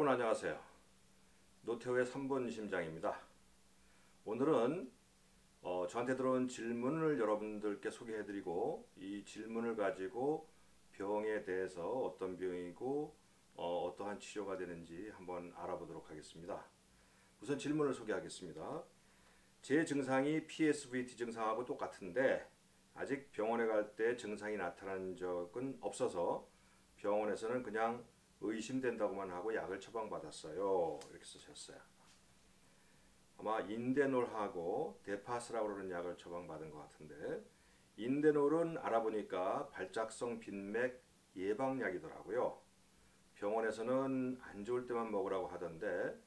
여러분 안녕하세요. 노태우의 3번 심장입니다. 오늘은 저한테 들어온 질문을 여러분들께 소개해드리고 이 질문을 가지고 병에 대해서 어떤 병이고 어떠한 치료가 되는지 한번 알아보도록 하겠습니다. 우선 질문을 소개하겠습니다. 제 증상이 PSVT 증상하고 똑같은데 아직 병원에 갈 때 증상이 나타난 적은 없어서 병원에서는 그냥 의심된다고만 하고 약을 처방받았어요. 이렇게 쓰셨어요. 아마 인데놀하고 데파스라고 그러는 약을 처방받은 것 같은데, 인데놀은 알아보니까 발작성 빈맥 예방약이더라고요. 병원에서는 안 좋을 때만 먹으라고 하던데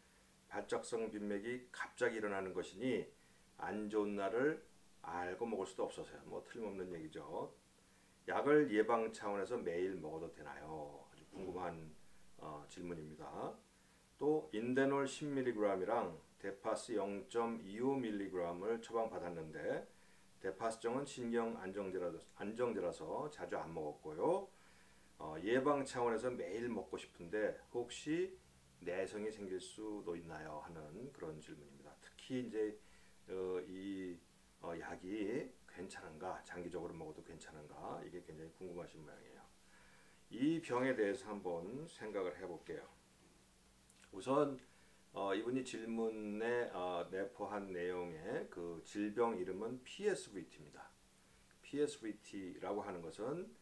발작성 빈맥이 갑자기 일어나는 것이니 안 좋은 날을 알고 먹을 수도 없어서요. 뭐 틀림없는 얘기죠. 약을 예방 차원에서 매일 먹어도 되나요? 아주 궁금한 질문입니다. 또 인데놀 10mg이랑 데파스 0.25mg을 처방받았는데 데파스정은 신경 안정제라서 자주 안 먹었고요. 예방 차원에서 매일 먹고 싶은데 혹시 내성이 생길 수도 있나요? 하는 그런 질문입니다. 특히 이제 이 약이 괜찮은가, 장기적으로 먹어도 괜찮은가, 이게 굉장히 궁금하신 모양이에요. 이 병에 대해서 한번 생각을 해볼게요. 우선 이분이 질문에 내포한 내용의 그 질병 이름은 PSVT입니다. PSVT라고 하는 것은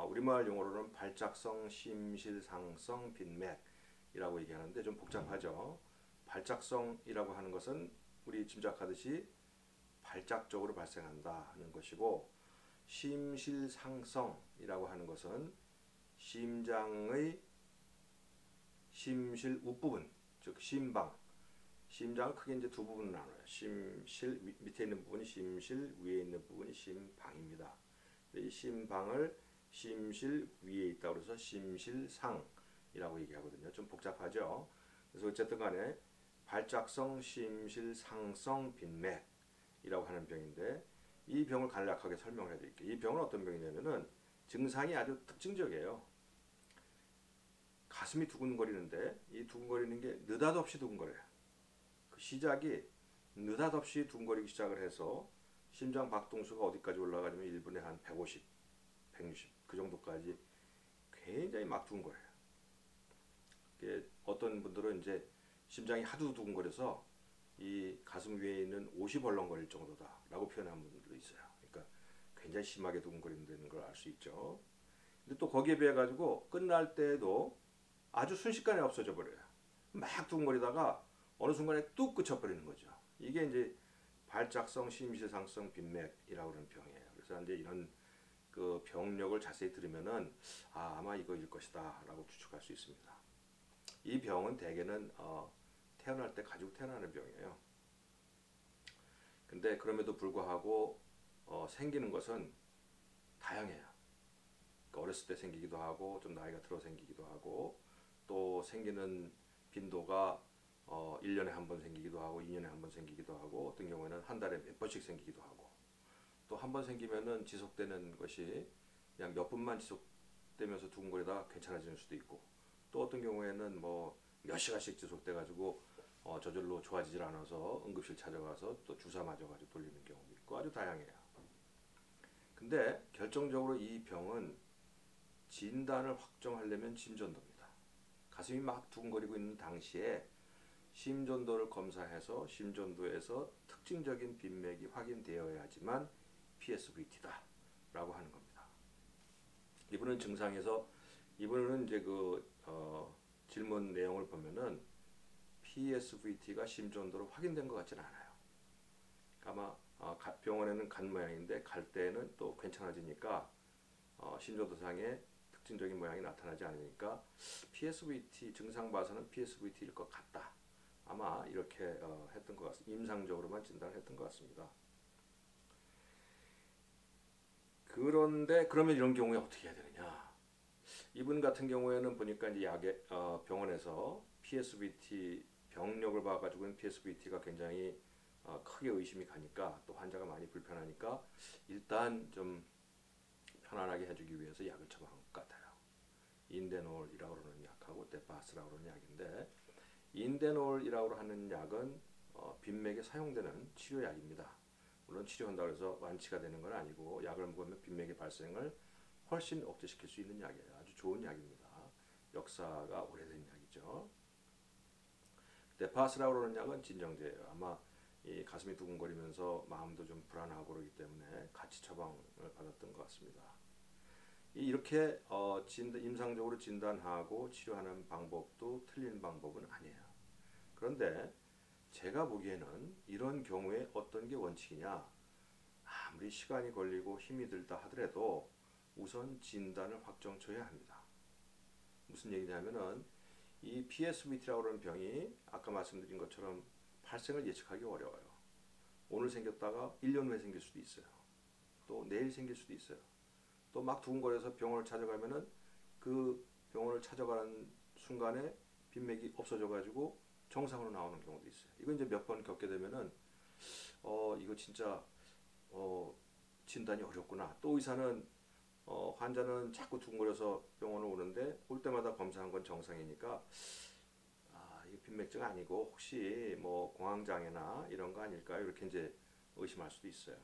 우리말 용어로는 발작성 심실상성 빈맥이라고 얘기하는데 좀 복잡하죠. 발작성이라고 하는 것은 우리 짐작하듯이 발작적으로 발생한다 하는 것이고, 심실상성이라고 하는 것은 심장의 심실 윗부분, 즉 심방, 심장을 크게 이제 두 부분으로 나눠요. 심실 밑에 있는 부분이 심실, 위에 있는 부분이 심방입니다. 이 심방을 심실 위에 있다고 해서 심실상이라고 얘기하거든요. 좀 복잡하죠. 그래서 어쨌든 간에 발작성 심실상성 빈맥이라고 하는 병인데, 이 병을 간략하게 설명을 해드릴게요. 이 병은 어떤 병이냐면은 증상이 아주 특징적이에요. 가슴이 두근거리는데 이 두근거리는 게 느닷없이 두근거려요. 그 시작이 느닷없이 두근거리기 시작을 해서 심장 박동수가 어디까지 올라가냐면 1분에 한 150, 160 그 정도까지 굉장히 막 두근거려요. 어떤 분들은 이제 심장이 하도 두근거려서 이 가슴 위에 있는 옷이 벌렁거릴 정도다라고 표현하는 분들도 있어요. 그러니까 굉장히 심하게 두근거린다는 걸 알 수 있죠. 근데 또 거기에 비해 가지고 끝날 때에도 아주 순식간에 없어져 버려요. 막 두근거리다가 어느 순간에 뚝 그쳐버리는 거죠. 이게 이제 발작성 심실상성 빈맥이라고 하는 병이에요. 그래서 이제 이런 그 병력을 자세히 들으면은 아마 이거일 것이다라고 추측할 수 있습니다. 이 병은 대개는 태어날 때 가지고 태어나는 병이에요. 근데 그럼에도 불구하고 생기는 것은 다양해요. 그러니까 어렸을 때 생기기도 하고 좀 나이가 들어 생기기도 하고, 또 생기는 빈도가 1년에 한 번 생기기도 하고 2년에 한 번 생기기도 하고, 어떤 경우에는 한 달에 몇 번씩 생기기도 하고, 또 한 번 생기면은 지속되는 것이 그냥 몇 분만 지속되면서 두근거리다가 괜찮아지는 수도 있고, 또 어떤 경우에는 뭐 몇 시간씩 지속돼 가지고 저절로 좋아지질 않아서 응급실 찾아가서 또 주사 맞아가지고 돌리는 경우도 있고, 아주 다양해요. 근데 결정적으로 이 병은 진단을 확정하려면 심전도입니다. 가슴이 막 두근거리고 있는 당시에 심전도를 검사해서 심전도에서 특징적인 빈맥이 확인되어야지만 PSVT다 라고 하는 겁니다. 이분은 증상에서, 이분은 이제 질문 내용을 보면은 PSVT가 심전도로 확인된 것 같지는 않아요. 아마 병원에는 간 모양인데 갈 때는 또 괜찮아지니까 심전도상에 특징적인 모양이 나타나지 않으니까 PSVT 증상 봐서는 PSVT일 것 같다. 아마 이렇게 했던 것 같습니다. 임상적으로만 진단을 했던 것 같습니다. 그런데 그러면 이런 경우에 어떻게 해야 되느냐? 이분 같은 경우에는 보니까 이제 병원에서 PSVT 병력을 봐가지고는 PSVT가 굉장히 크게 의심이 가니까, 또 환자가 많이 불편하니까 일단 좀 편안하게 해주기 위해서 약을 처방한 것 같아요. 인데놀이라고 그러는 약하고 데파스라고 그러는 약인데, 인데놀이라고 하는 약은 빈맥에 사용되는 치료약입니다. 물론 치료한다고 해서 완치가 되는 건 아니고, 약을 먹으면 빈맥의 발생을 훨씬 억제시킬 수 있는 약이에요. 아주 좋은 약입니다. 역사가 오래된 약이죠. 데파스라고 그러는 약은 진정제예요. 아마 이 가슴이 두근거리면서 마음도 좀 불안하고 그러기 때문에 같이 처방을 받았던 것 같습니다. 이렇게 임상적으로 진단하고 치료하는 방법도 틀린 방법은 아니에요. 그런데 제가 보기에는 이런 경우에 어떤 게 원칙이냐, 아무리 시간이 걸리고 힘이 들다 하더라도 우선 진단을 확정쳐야 합니다. 무슨 얘기냐면은 이 PSVT라고 하는 병이 아까 말씀드린 것처럼 발생을 예측하기 어려워요. 오늘 생겼다가 1년 후에 생길 수도 있어요. 또 내일 생길 수도 있어요. 또 막 두근거려서 병원을 찾아가면은 그 병원을 찾아가는 순간에 빈맥이 없어져가지고 정상으로 나오는 경우도 있어요. 이거 이제 몇 번 겪게 되면은 이거 진짜 진단이 어렵구나. 또 의사는 환자는 자꾸 두근거려서 병원을 오는데 올 때마다 검사한 건 정상이니까 이거 빈맥증 아니고 혹시 뭐 공황장애나 이런 거 아닐까요? 이렇게 이제 의심할 수도 있어요.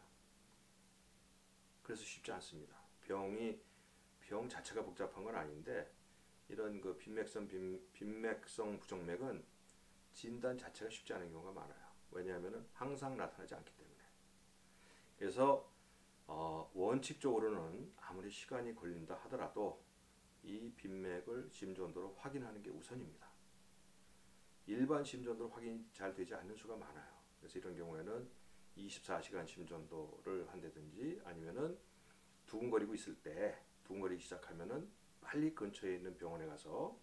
그래서 쉽지 않습니다. 병 자체가 복잡한 건 아닌데 이런 그 빈맥성 부정맥은 진단 자체가 쉽지 않은 경우가 많아요. 왜냐하면 항상 나타나지 않기 때문에. 그래서 원칙적으로는 아무리 시간이 걸린다 하더라도 이 빈맥을 심전도로 확인하는 게 우선입니다. 일반 심전도로 확인이 잘 되지 않는 수가 많아요. 그래서 이런 경우에는 24시간 심전도를 한다든지 아니면은 두근거리고 있을 때 두근거리기 시작하면은 빨리 근처에 있는 병원에 가서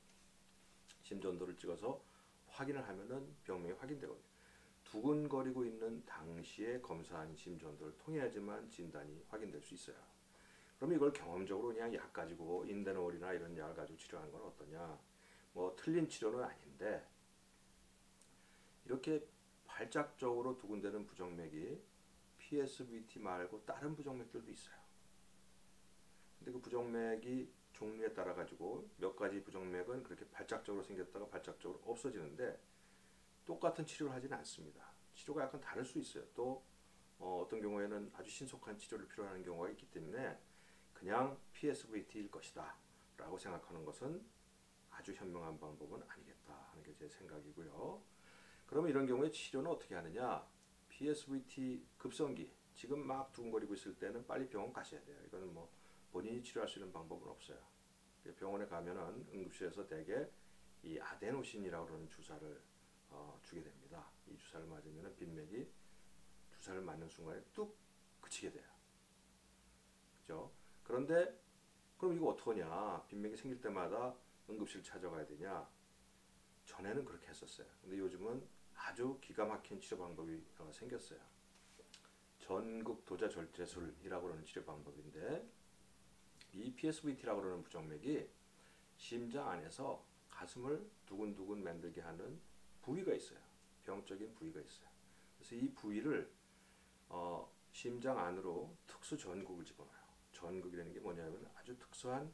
심전도를 찍어서 확인을 하면은 병명이 확인되거든요. 두근거리고 있는 당시에 검사한 심전도를 통해야지만 진단이 확인될 수 있어요. 그럼 이걸 경험적으로 그냥 약 가지고 인데놀이나 이런 약을 가지고 치료하는 건 어떠냐? 뭐 틀린 치료는 아닌데 이렇게 발작적으로 두근대는 부정맥이 PSVT 말고 다른 부정맥들도 있어요. 근데 그 부정맥이 종류에 따라 가지고 몇 가지 부정맥은 그렇게 발작적으로 생겼다가 발작적으로 없어지는데 똑같은 치료를 하지는 않습니다. 치료가 약간 다를 수 있어요. 또 어떤 경우에는 아주 신속한 치료를 필요하는 경우가 있기 때문에 그냥 PSVT일 것이다 라고 생각하는 것은 아주 현명한 방법은 아니겠다 하는 게 제 생각이고요. 그러면 이런 경우에 치료는 어떻게 하느냐? PSVT 급성기, 지금 막 두근거리고 있을 때는 빨리 병원 가셔야 돼요. 이거는 뭐 본인이 치료할 수 있는 방법은 없어요. 병원에 가면은 응급실에서 대개 이 아데노신이라고 하는 주사를 주게 됩니다. 이 주사를 맞으면 빈맥이 주사를 맞는 순간에 뚝 그치게 돼요. 그죠? 그런데 그럼 이거 어떡하냐? 빈맥이 생길 때마다 응급실 찾아가야 되냐? 전에는 그렇게 했었어요. 근데 요즘은 아주 기가 막힌 치료 방법이 생겼어요. 전극 도자 절제술이라고 하는 치료 방법인데 이 PSVT라고 하는 부정맥이 심장 안에서 가슴을 두근두근 만들게 하는 부위가 있어요. 병적인 부위가 있어요. 그래서 이 부위를 심장 안으로 특수 전극을 집어넣어요. 전극이라는 게 뭐냐면 아주 특수한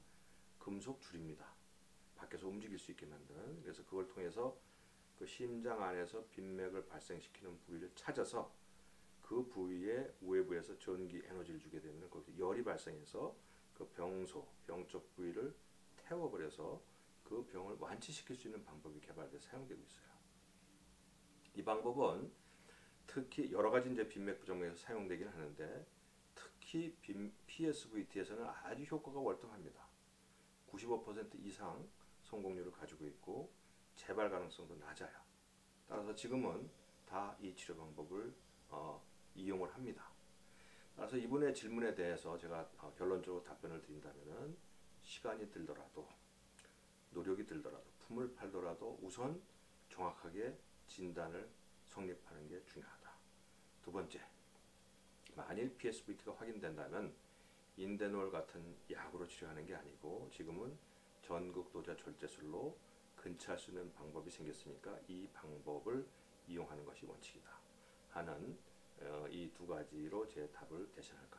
금속 줄입니다. 밖에서 움직일 수 있게 만드는. 그래서 그걸 통해서 그 심장 안에서 빈맥을 발생시키는 부위를 찾아서 그 부위의 외부에서 전기 에너지를 주게 되면 거기서 열이 발생해서 그 병적 부위를 태워버려서 그 병을 완치시킬 수 있는 방법이 개발돼서 사용되고 있어요. 이 방법은 특히 여러 가지 이제 빈맥 부정맥에서 사용되긴 하는데 특히 PSVT에서는 아주 효과가 월등합니다. 95% 이상 성공률을 가지고 있고 재발 가능성도 낮아요. 따라서 지금은 다 이 치료 방법을 이용을 합니다. 따라서 이분의 질문에 대해서 제가 결론적으로 답변을 드린다면 시간이 들더라도 노력이 들더라도 품을 팔더라도 우선 정확하게 진단을 성립하는 게 중요하다. 두 번째, 만일 PSVT가 확인된다면 인데놀 같은 약으로 치료하는 게 아니고 지금은 전극도자 절제술로 근처할 수 있는 방법이 생겼으니까 이 방법을 이용하는 것이 원칙이다 하는 이 두 가지로 제 답을 대신할 것 같습니다.